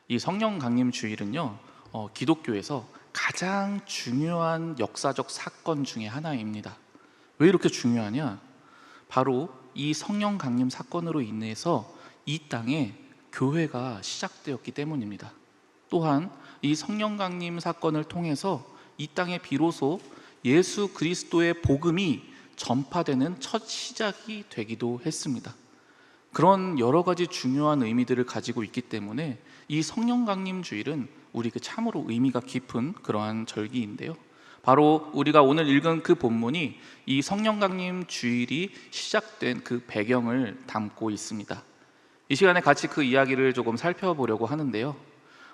이 성령 강림 주일은요, 기독교에서 가장 중요한 역사적 사건 중에 하나입니다. 왜 이렇게 중요하냐? 바로 이 성령 강림 사건으로 인해서 이 땅에 교회가 시작되었기 때문입니다. 또한 이 성령 강림 사건을 통해서 이 땅에 비로소 예수 그리스도의 복음이 전파되는 첫 시작이 되기도 했습니다. 그런 여러 가지 중요한 의미들을 가지고 있기 때문에 이 성령 강림 주일은 우리에게 참으로 의미가 깊은 그러한 절기인데요, 바로 우리가 오늘 읽은 그 본문이 이 성령 강림 주일이 시작된 그 배경을 담고 있습니다. 이 시간에 같이 그 이야기를 조금 살펴보려고 하는데요,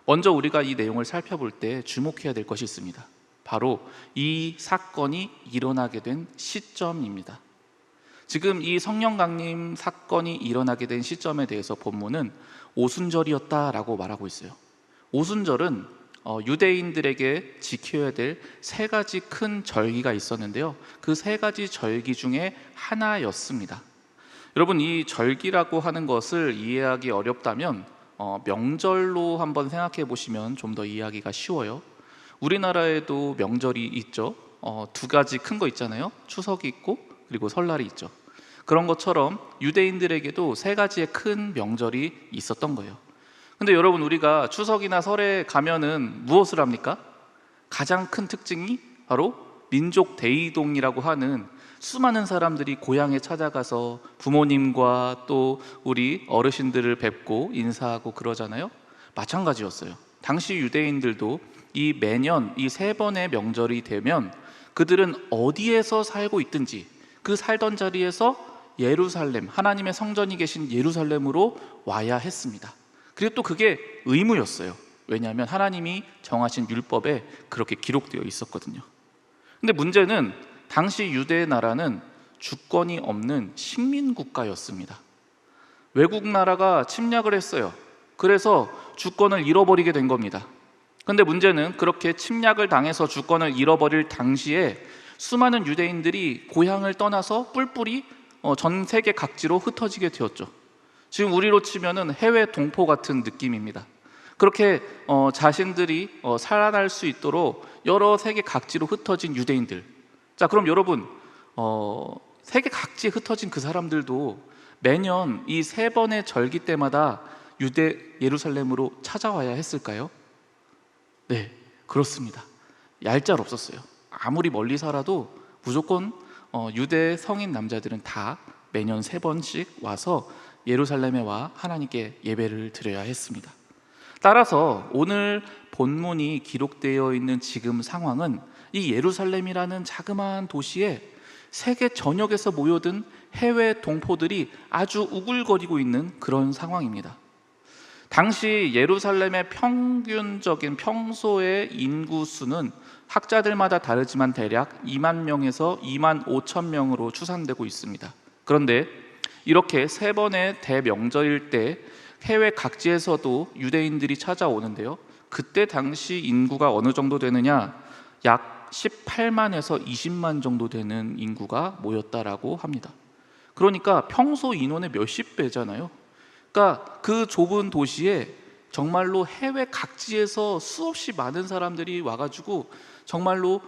먼저 우리가 이 내용을 살펴볼 때 주목해야 될 것이 있습니다. 바로 이 사건이 일어나게 된 시점입니다. 지금 이 성령 강림 사건이 일어나게 된 시점에 대해서 본문은 오순절이었다라고 말하고 있어요. 오순절은 유대인들에게 지켜야 될 세 가지 큰 절기가 있었는데요, 그 세 가지 절기 중에 하나였습니다. 여러분, 이 절기라고 하는 것을 이해하기 어렵다면 명절로 한번 생각해 보시면 좀 더 이해하기가 쉬워요. 우리나라에도 명절이 있죠. 두 가지 큰 거 있잖아요. 추석이 있고 그리고 설날이 있죠. 그런 것처럼 유대인들에게도 세 가지의 큰 명절이 있었던 거예요. 근데 여러분, 우리가 추석이나 설에 가면은 무엇을 합니까? 가장 큰 특징이 바로 민족 대이동이라고 하는 수많은 사람들이 고향에 찾아가서 부모님과 또 우리 어르신들을 뵙고 인사하고 그러잖아요. 마찬가지였어요. 당시 유대인들도 이 매년 이 세 번의 명절이 되면 그들은 어디에서 살고 있든지 그 살던 자리에서 예루살렘, 하나님의 성전이 계신 예루살렘으로 와야 했습니다. 그리고 또 그게 의무였어요. 왜냐하면 하나님이 정하신 율법에 그렇게 기록되어 있었거든요. 근데 문제는 당시 유대 나라는 주권이 없는 식민국가였습니다. 외국 나라가 침략을 했어요. 그래서 주권을 잃어버리게 된 겁니다. 근데 문제는 그렇게 침략을 당해서 주권을 잃어버릴 당시에 수많은 유대인들이 고향을 떠나서 뿔뿔이 전 세계 각지로 흩어지게 되었죠. 지금 우리로 치면은 해외 동포 같은 느낌입니다. 그렇게 자신들이 살아날 수 있도록 여러 세계 각지로 흩어진 유대인들. 자, 그럼 여러분, 세계 각지에 흩어진 그 사람들도 매년 이 세 번의 절기 때마다 유대 예루살렘으로 찾아와야 했을까요? 네, 그렇습니다. 얄짤없었어요. 아무리 멀리 살아도 무조건 유대 성인 남자들은 다 매년 세 번씩 와서 예루살렘에 와 하나님께 예배를 드려야 했습니다. 따라서 오늘 본문이 기록되어 있는 지금 상황은 이 예루살렘이라는 자그마한 도시에 세계 전역에서 모여든 해외 동포들이 아주 우글거리고 있는 그런 상황입니다. 당시 예루살렘의 평균적인 평소의 인구 수는 학자들마다 다르지만 대략 2만 명에서 2만 5천 명으로 추산되고 있습니다. 그런데 이렇게 세 번의 대명절일 때 해외 각지에서도 유대인들이 찾아오는데요, 그때 당시 인구가 어느 정도 되느냐, 약 18만에서 20만 정도 되는 인구가 모였다라고 합니다. 그러니까 평소 인원의 몇십 배잖아요. 그러니까 그 좁은 도시에 정말로 해외 각지에서 수없이 많은 사람들이 와가지고 정말로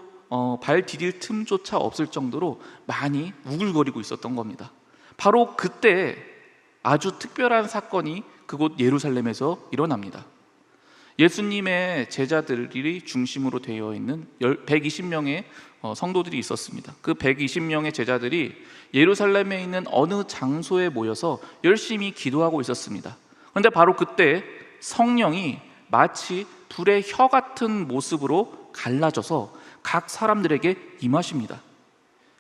발 디딜 틈조차 없을 정도로 많이 우글거리고 있었던 겁니다. 바로 그때 아주 특별한 사건이 그곳 예루살렘에서 일어납니다. 예수님의 제자들이 중심으로 되어 있는 120명의 성도들이 있었습니다. 그 120명의 제자들이 예루살렘에 있는 어느 장소에 모여서 열심히 기도하고 있었습니다. 그런데 바로 그때 성령이 마치 불의 혀 같은 모습으로 갈라져서 각 사람들에게 임하십니다.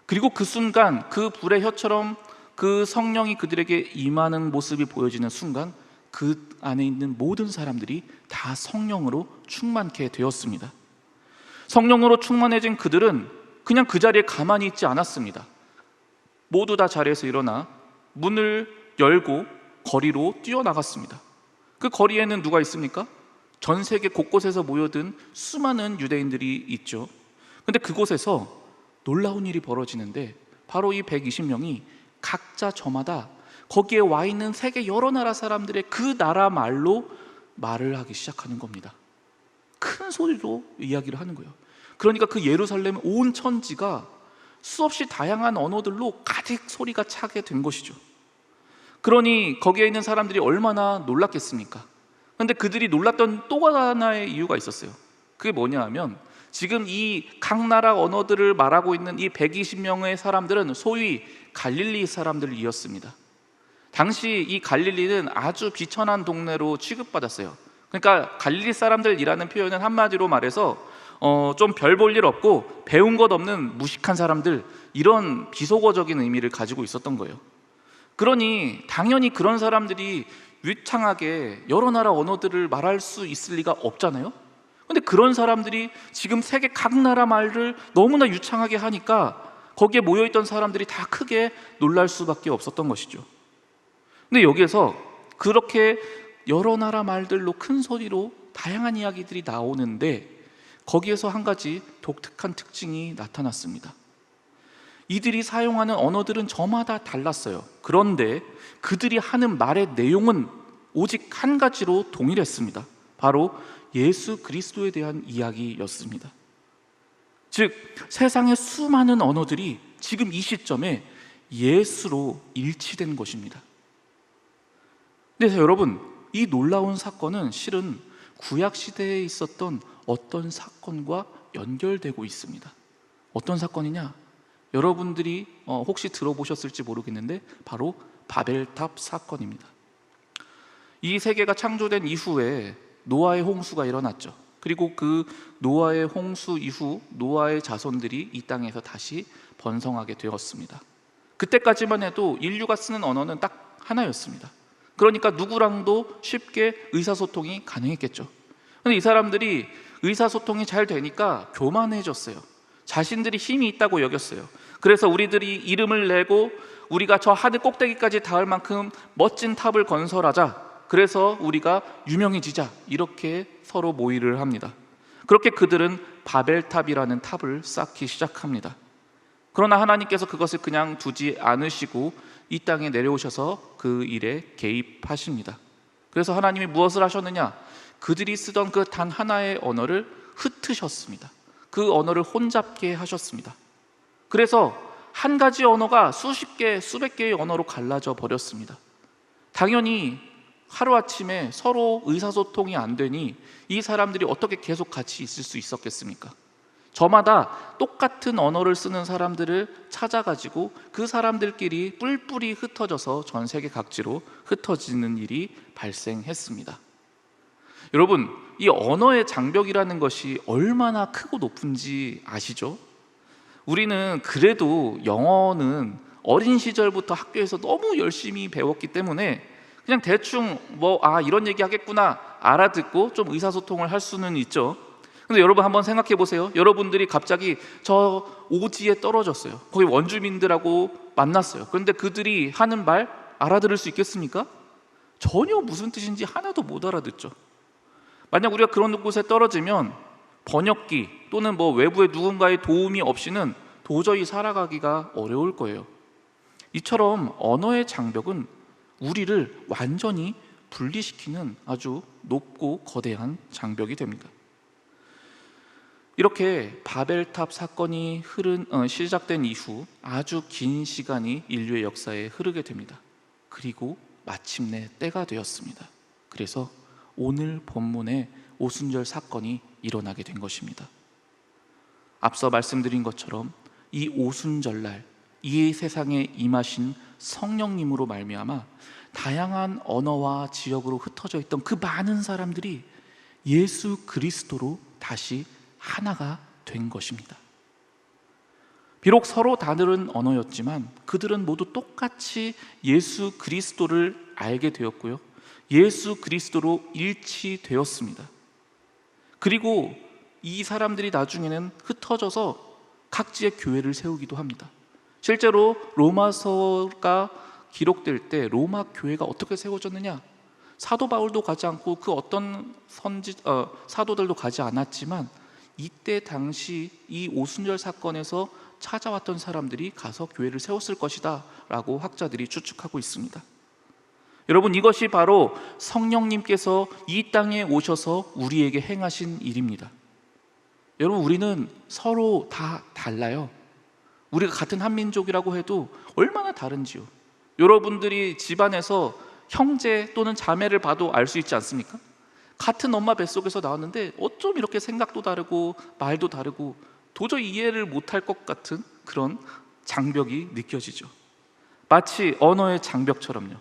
그리고 그 순간 그 불의 혀처럼 그 성령이 그들에게 임하는 모습이 보여지는 순간 그 안에 있는 모든 사람들이 다 성령으로 충만케 되었습니다. 성령으로 충만해진 그들은 그냥 그 자리에 가만히 있지 않았습니다. 모두 다 자리에서 일어나 문을 열고 거리로 뛰어나갔습니다. 그 거리에는 누가 있습니까? 전 세계 곳곳에서 모여든 수많은 유대인들이 있죠. 근데 그곳에서 놀라운 일이 벌어지는데 바로 이 120명이 각자 저마다 거기에 와 있는 세계 여러 나라 사람들의 그 나라 말로 말을 하기 시작하는 겁니다. 큰 소리로 이야기를 하는 거예요. 그러니까 그 예루살렘 온 천지가 수없이 다양한 언어들로 가득 소리가 차게 된 것이죠. 그러니 거기에 있는 사람들이 얼마나 놀랐겠습니까? 그런데 그들이 놀랐던 또 하나의 이유가 있었어요. 그게 뭐냐 하면 지금 이 각 나라 언어들을 말하고 있는 이 120명의 사람들은 소위 갈릴리 사람들이었습니다. 당시 이 갈릴리는 아주 비천한 동네로 취급받았어요. 그러니까 갈릴리 사람들이라는 표현은 한마디로 말해서 좀 별 볼 일 없고 배운 것 없는 무식한 사람들, 이런 비속어적인 의미를 가지고 있었던 거예요. 그러니 당연히 그런 사람들이 유창하게 여러 나라 언어들을 말할 수 있을 리가 없잖아요. 근데 그런 사람들이 지금 세계 각 나라 말을 너무나 유창하게 하니까 거기에 모여있던 사람들이 다 크게 놀랄 수밖에 없었던 것이죠. 근데 여기에서 그렇게 여러 나라 말들로 큰 소리로 다양한 이야기들이 나오는데 거기에서 한 가지 독특한 특징이 나타났습니다. 이들이 사용하는 언어들은 저마다 달랐어요. 그런데 그들이 하는 말의 내용은 오직 한 가지로 동일했습니다. 바로 예수 그리스도에 대한 이야기였습니다. 즉 세상의 수많은 언어들이 지금 이 시점에 예수로 일치된 것입니다. 그래서 여러분, 이 놀라운 사건은 실은 구약시대에 있었던 어떤 사건과 연결되고 있습니다. 어떤 사건이냐? 여러분들이 혹시 들어보셨을지 모르겠는데 바로 바벨탑 사건입니다. 이 세계가 창조된 이후에 노아의 홍수가 일어났죠. 그리고 그 노아의 홍수 이후 노아의 자손들이 이 땅에서 다시 번성하게 되었습니다. 그때까지만 해도 인류가 쓰는 언어는 딱 하나였습니다. 그러니까 누구랑도 쉽게 의사소통이 가능했겠죠. 그런데 이 사람들이 의사소통이 잘 되니까 교만해졌어요. 자신들이 힘이 있다고 여겼어요. 그래서 우리들이 이름을 내고 우리가 저 하늘 꼭대기까지 닿을 만큼 멋진 탑을 건설하자, 그래서 우리가 유명해지자, 이렇게 서로 모의를 합니다. 그렇게 그들은 바벨탑이라는 탑을 쌓기 시작합니다. 그러나 하나님께서 그것을 그냥 두지 않으시고 이 땅에 내려오셔서 그 일에 개입하십니다. 그래서 하나님이 무엇을 하셨느냐? 그들이 쓰던 그 단 하나의 언어를 흩으셨습니다. 그 언어를 혼잡게 하셨습니다. 그래서 한 가지 언어가 수십 개, 수백 개의 언어로 갈라져 버렸습니다. 당연히 하루아침에 서로 의사소통이 안 되니 이 사람들이 어떻게 계속 같이 있을 수 있었겠습니까? 저마다 똑같은 언어를 쓰는 사람들을 찾아가지고 그 사람들끼리 뿔뿔이 흩어져서 전 세계 각지로 흩어지는 일이 발생했습니다. 여러분, 이 언어의 장벽이라는 것이 얼마나 크고 높은지 아시죠? 우리는 그래도 영어는 어린 시절부터 학교에서 너무 열심히 배웠기 때문에 그냥 대충 이런 얘기 하겠구나 알아듣고 좀 의사소통을 할 수는 있죠. 근데 여러분 한번 생각해 보세요. 여러분들이 갑자기 저 오지에 떨어졌어요. 거기 원주민들하고 만났어요. 그런데 그들이 하는 말 알아들을 수 있겠습니까? 전혀 무슨 뜻인지 하나도 못 알아듣죠. 만약 우리가 그런 곳에 떨어지면 번역기 또는 외부의 누군가의 도움이 없이는 도저히 살아가기가 어려울 거예요. 이처럼 언어의 장벽은 우리를 완전히 분리시키는 아주 높고 거대한 장벽이 됩니다. 이렇게 바벨탑 사건이 시작된 이후 아주 긴 시간이 인류의 역사에 흐르게 됩니다. 그리고 마침내 때가 되었습니다. 그래서 오늘 본문의 오순절 사건이 일어나게 된 것입니다. 앞서 말씀드린 것처럼 이 오순절날 이 세상에 임하신 성령님으로 말미암아 다양한 언어와 지역으로 흩어져 있던 그 많은 사람들이 예수 그리스도로 다시 하나가 된 것입니다. 비록 서로 다른 언어였지만 그들은 모두 똑같이 예수 그리스도를 알게 되었고요, 예수 그리스도로 일치되었습니다. 그리고 이 사람들이 나중에는 흩어져서 각지의 교회를 세우기도 합니다. 실제로 로마서가 기록될 때 로마 교회가 어떻게 세워졌느냐? 사도 바울도 가지 않고 그 어떤 사도들도 가지 않았지만 이때 당시 이 오순절 사건에서 찾아왔던 사람들이 가서 교회를 세웠을 것이다 라고 학자들이 추측하고 있습니다. 여러분, 이것이 바로 성령님께서 이 땅에 오셔서 우리에게 행하신 일입니다. 여러분, 우리는 서로 다 달라요. 우리가 같은 한민족이라고 해도 얼마나 다른지요. 여러분들이 집안에서 형제 또는 자매를 봐도 알 수 있지 않습니까? 같은 엄마 뱃속에서 나왔는데 어쩜 이렇게 생각도 다르고 말도 다르고 도저히 이해를 못할 것 같은 그런 장벽이 느껴지죠. 마치 언어의 장벽처럼요.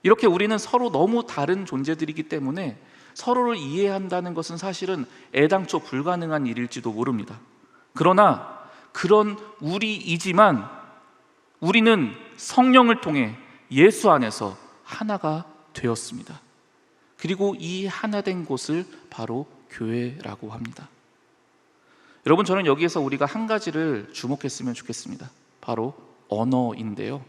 이렇게 우리는 서로 너무 다른 존재들이기 때문에 서로를 이해한다는 것은 사실은 애당초 불가능한 일일지도 모릅니다. 그러나 그런 우리이지만 우리는 성령을 통해 예수 안에서 하나가 되었습니다. 그리고 이 하나 된 곳을 바로 교회라고 합니다. 여러분, 저는 여기에서 우리가 한 가지를 주목했으면 좋겠습니다. 바로 언어인데요.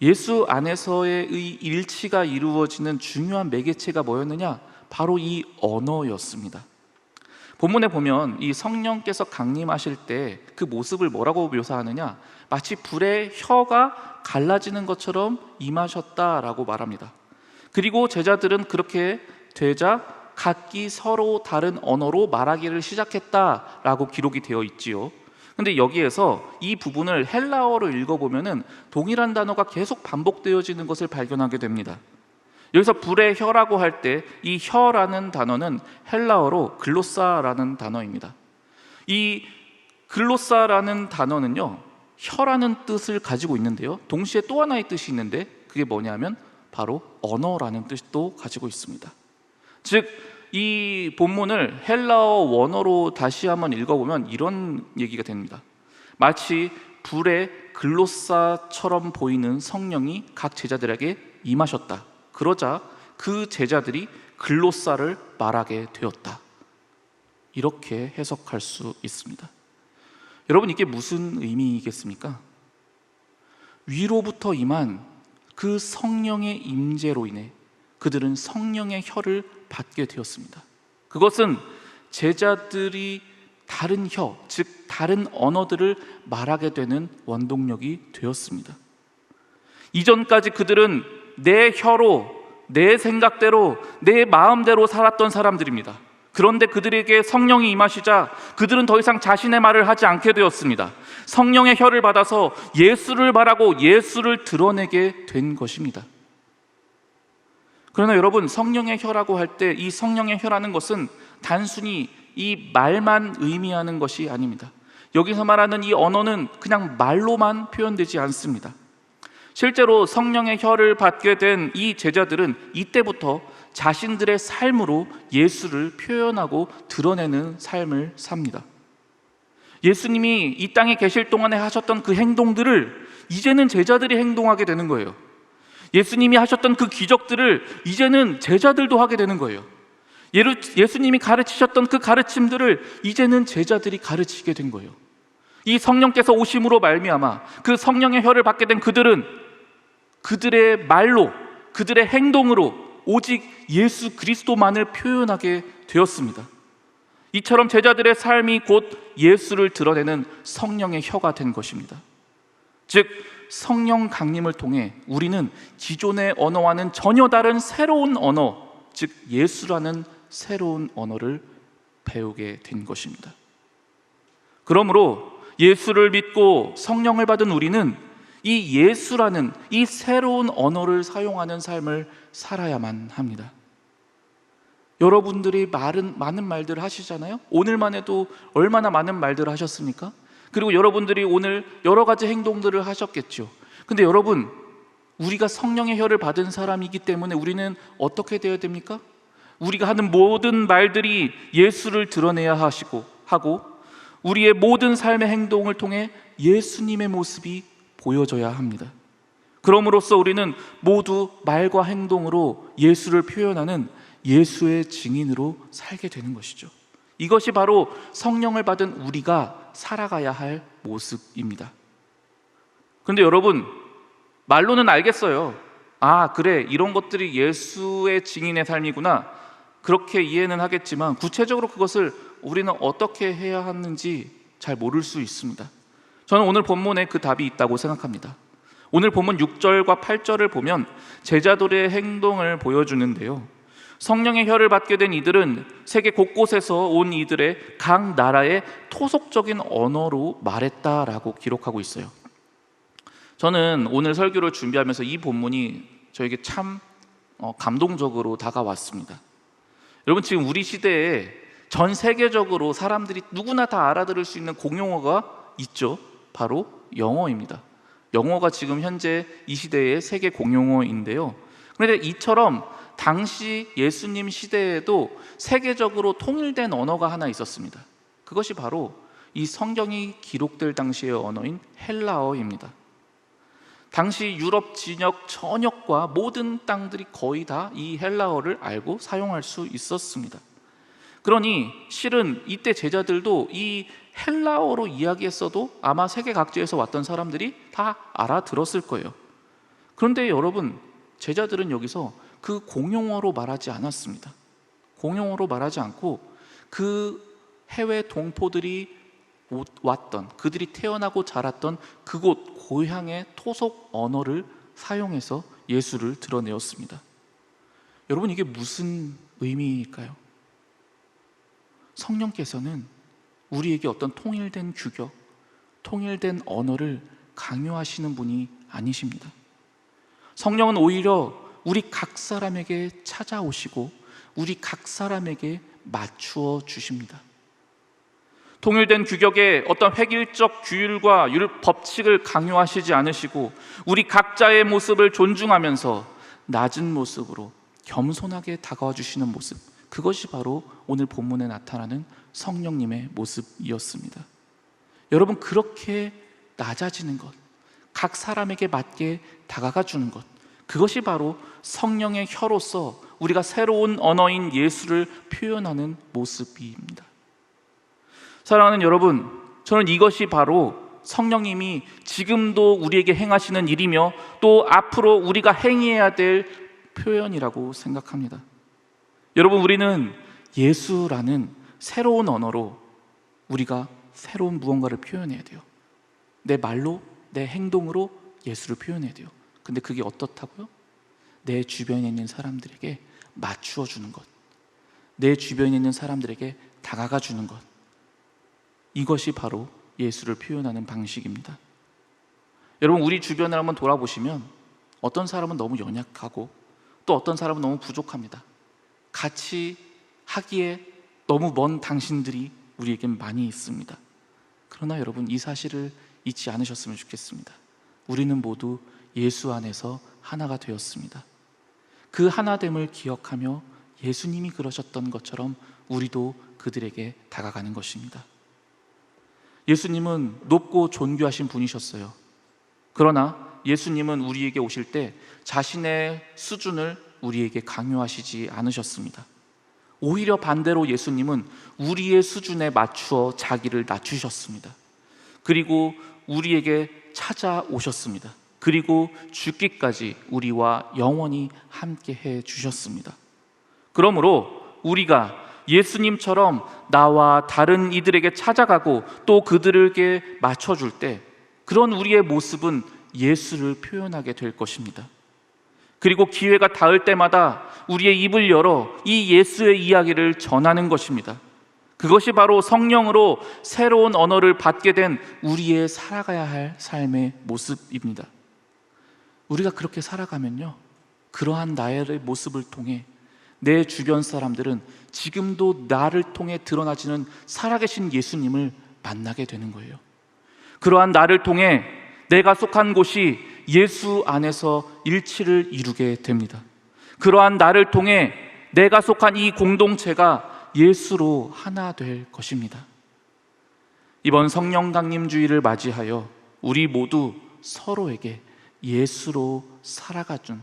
예수 안에서의 일치가 이루어지는 중요한 매개체가 뭐였느냐? 바로 이 언어였습니다. 본문에 보면 이 성령께서 강림하실 때 그 모습을 뭐라고 묘사하느냐? 마치 불의 혀가 갈라지는 것처럼 임하셨다라고 말합니다. 그리고 제자들은 그렇게 되자 각기 서로 다른 언어로 말하기를 시작했다라고 기록이 되어 있지요. 근데 여기에서 이 부분을 헬라어로 읽어보면은 동일한 단어가 계속 반복되어지는 것을 발견하게 됩니다. 여기서 불의 혀라고 할 때 이 혀라는 단어는 헬라어로 글로사라는 단어입니다. 이 글로사라는 단어는요, 혀라는 뜻을 가지고 있는데요, 동시에 또 하나의 뜻이 있는데 그게 뭐냐면 바로 언어라는 뜻도 가지고 있습니다. 즉, 이 본문을 헬라어 원어로 다시 한번 읽어보면 이런 얘기가 됩니다. 마치 불의 글로사처럼 보이는 성령이 각 제자들에게 임하셨다. 그러자 그 제자들이 글로사를 말하게 되었다. 이렇게 해석할 수 있습니다. 여러분, 이게 무슨 의미겠습니까? 위로부터 임한 그 성령의 임재로 인해 그들은 성령의 혀를 받게 되었습니다. 그것은 제자들이 다른 혀, 즉 다른 언어들을 말하게 되는 원동력이 되었습니다. 이전까지 그들은 내 혀로, 내 생각대로, 내 마음대로 살았던 사람들입니다. 그런데 그들에게 성령이 임하시자 그들은 더 이상 자신의 말을 하지 않게 되었습니다. 성령의 혀를 받아서 예수를 말하고 예수를 드러내게 된 것입니다. 그러나 여러분, 성령의 혀라고 할 때 이 성령의 혀라는 것은 단순히 이 말만 의미하는 것이 아닙니다. 여기서 말하는 이 언어는 그냥 말로만 표현되지 않습니다. 실제로 성령의 혀를 받게 된 이 제자들은 이때부터 자신들의 삶으로 예수를 표현하고 드러내는 삶을 삽니다. 예수님이 이 땅에 계실 동안에 하셨던 그 행동들을 이제는 제자들이 행동하게 되는 거예요. 예수님이 하셨던 그 기적들을 이제는 제자들도 하게 되는 거예요. 예수님이 가르치셨던 그 가르침들을 이제는 제자들이 가르치게 된 거예요. 이 성령께서 오심으로 말미암아 그 성령의 혀를 받게 된 그들은 그들의 말로, 그들의 행동으로 오직 예수 그리스도만을 표현하게 되었습니다. 이처럼 제자들의 삶이 곧 예수를 드러내는 성령의 혀가 된 것입니다. 즉, 성령 강림을 통해 우리는 기존의 언어와는 전혀 다른 새로운 언어, 즉 예수라는 새로운 언어를 배우게 된 것입니다. 그러므로 예수를 믿고 성령을 받은 우리는 이 예수라는 이 새로운 언어를 사용하는 삶을 살아야만 합니다. 여러분들이 많은 말들을 하시잖아요. 오늘만 해도 얼마나 많은 말들을 하셨습니까? 그리고 여러분들이 오늘 여러 가지 행동들을 하셨겠죠. 근데 여러분, 우리가 성령의 혀를 받은 사람이기 때문에 우리는 어떻게 되어야 됩니까? 우리가 하는 모든 말들이 예수를 드러내야 하고 우리의 모든 삶의 행동을 통해 예수님의 모습이 보여져야 합니다. 그럼으로써 우리는 모두 말과 행동으로 예수를 표현하는 예수의 증인으로 살게 되는 것이죠. 이것이 바로 성령을 받은 우리가 살아가야 할 모습입니다. 그런데 여러분, 말로는 알겠어요. 아, 그래, 이런 것들이 예수의 증인의 삶이구나, 그렇게 이해는 하겠지만 구체적으로 그것을 우리는 어떻게 해야 하는지 잘 모를 수 있습니다. 저는 오늘 본문에 그 답이 있다고 생각합니다. 오늘 본문 6절과 8절을 보면 제자들의 행동을 보여주는데요, 성령의 혀를 받게 된 이들은 세계 곳곳에서 온 이들의 각 나라의 토속적인 언어로 말했다라고 기록하고 있어요. 저는 오늘 설교를 준비하면서 이 본문이 저에게 참 감동적으로 다가왔습니다. 여러분, 지금 우리 시대에 전 세계적으로 사람들이 누구나 다 알아들을 수 있는 공용어가 있죠. 바로 영어입니다. 영어가 지금 현재 이 시대의 세계 공용어인데요, 그런데 이처럼 당시 예수님 시대에도 세계적으로 통일된 언어가 하나 있었습니다. 그것이 바로 이 성경이 기록될 당시의 언어인 헬라어입니다. 당시 유럽 진역 전역과 모든 땅들이 거의 다 이 헬라어를 알고 사용할 수 있었습니다. 그러니 실은 이때 제자들도 이 헬라어로 이야기했어도 아마 세계 각지에서 왔던 사람들이 다 알아들었을 거예요. 그런데 여러분, 제자들은 여기서 그 공용어로 말하지 않았습니다. 공용어로 말하지 않고 그 해외 동포들이 왔던, 그들이 태어나고 자랐던 그곳 고향의 토속 언어를 사용해서 예수를 드러내었습니다. 여러분, 이게 무슨 의미일까요? 성령께서는 우리에게 어떤 통일된 규격, 통일된 언어를 강요하시는 분이 아니십니다. 성령은 오히려 우리 각 사람에게 찾아오시고 우리 각 사람에게 맞추어 주십니다. 통일된 규격의 어떤 획일적 규율과 법칙을 강요하시지 않으시고 우리 각자의 모습을 존중하면서 낮은 모습으로 겸손하게 다가와 주시는 모습, 그것이 바로 오늘 본문에 나타나는 성령님의 모습이었습니다. 여러분, 그렇게 낮아지는 것, 각 사람에게 맞게 다가가 주는 것, 그것이 바로 성령의 혀로서 우리가 새로운 언어인 예수를 표현하는 모습입니다. 사랑하는 여러분, 저는 이것이 바로 성령님이 지금도 우리에게 행하시는 일이며 또 앞으로 우리가 행해야 될 표현이라고 생각합니다. 여러분, 우리는 예수라는 새로운 언어로 우리가 새로운 무언가를 표현해야 돼요. 내 말로, 내 행동으로 예수를 표현해야 돼요. 근데 그게 어떻다고요? 내 주변에 있는 사람들에게 맞추어 주는 것, 내 주변에 있는 사람들에게 다가가 주는 것, 이것이 바로 예수를 표현하는 방식입니다. 여러분, 우리 주변을 한번 돌아보시면 어떤 사람은 너무 연약하고 또 어떤 사람은 너무 부족합니다. 같이 하기에 너무 먼 당신들이 우리에겐 많이 있습니다. 그러나 여러분, 이 사실을 잊지 않으셨으면 좋겠습니다. 우리는 모두 예수 안에서 하나가 되었습니다. 그 하나됨을 기억하며 예수님이 그러셨던 것처럼 우리도 그들에게 다가가는 것입니다. 예수님은 높고 존귀하신 분이셨어요. 그러나 예수님은 우리에게 오실 때 자신의 수준을 우리에게 강요하시지 않으셨습니다. 오히려 반대로 예수님은 우리의 수준에 맞추어 자기를 낮추셨습니다. 그리고 우리에게 찾아오셨습니다. 그리고 죽기까지 우리와 영원히 함께 해 주셨습니다. 그러므로 우리가 예수님처럼 나와 다른 이들에게 찾아가고 또 그들에게 맞춰줄 때 그런 우리의 모습은 예수를 표현하게 될 것입니다. 그리고 기회가 닿을 때마다 우리의 입을 열어 이 예수의 이야기를 전하는 것입니다. 그것이 바로 성령으로 새로운 언어를 받게 된 우리의 살아가야 할 삶의 모습입니다. 우리가 그렇게 살아가면요, 그러한 나의 모습을 통해 내 주변 사람들은 지금도 나를 통해 드러나지는 살아계신 예수님을 만나게 되는 거예요. 그러한 나를 통해 내가 속한 곳이 예수 안에서 일치를 이루게 됩니다. 그러한 나를 통해 내가 속한 이 공동체가 예수로 하나 될 것입니다. 이번 성령 강림 주일을 맞이하여 우리 모두 서로에게 예수로 살아가준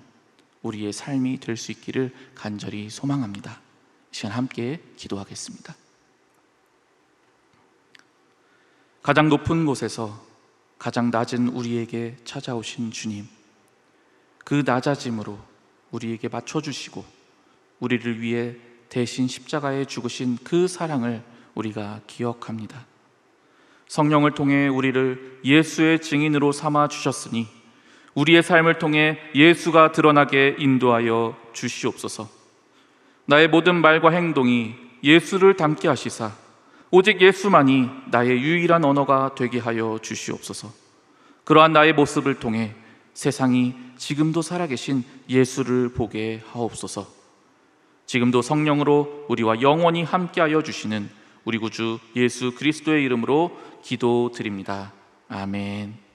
우리의 삶이 될 수 있기를 간절히 소망합니다. 이 시간 함께 기도하겠습니다. 가장 높은 곳에서 가장 낮은 우리에게 찾아오신 주님, 그 낮아짐으로 우리에게 맞춰주시고 우리를 위해 대신 십자가에 죽으신 그 사랑을 우리가 기억합니다. 성령을 통해 우리를 예수의 증인으로 삼아 주셨으니 우리의 삶을 통해 예수가 드러나게 인도하여 주시옵소서. 나의 모든 말과 행동이 예수를 닮게 하시사 오직 예수만이 나의 유일한 언어가 되게 하여 주시옵소서. 그러한 나의 모습을 통해 세상이 지금도 살아계신 예수를 보게 하옵소서. 지금도 성령으로 우리와 영원히 함께하여 주시는 우리 구주 예수 그리스도의 이름으로 기도드립니다. 아멘.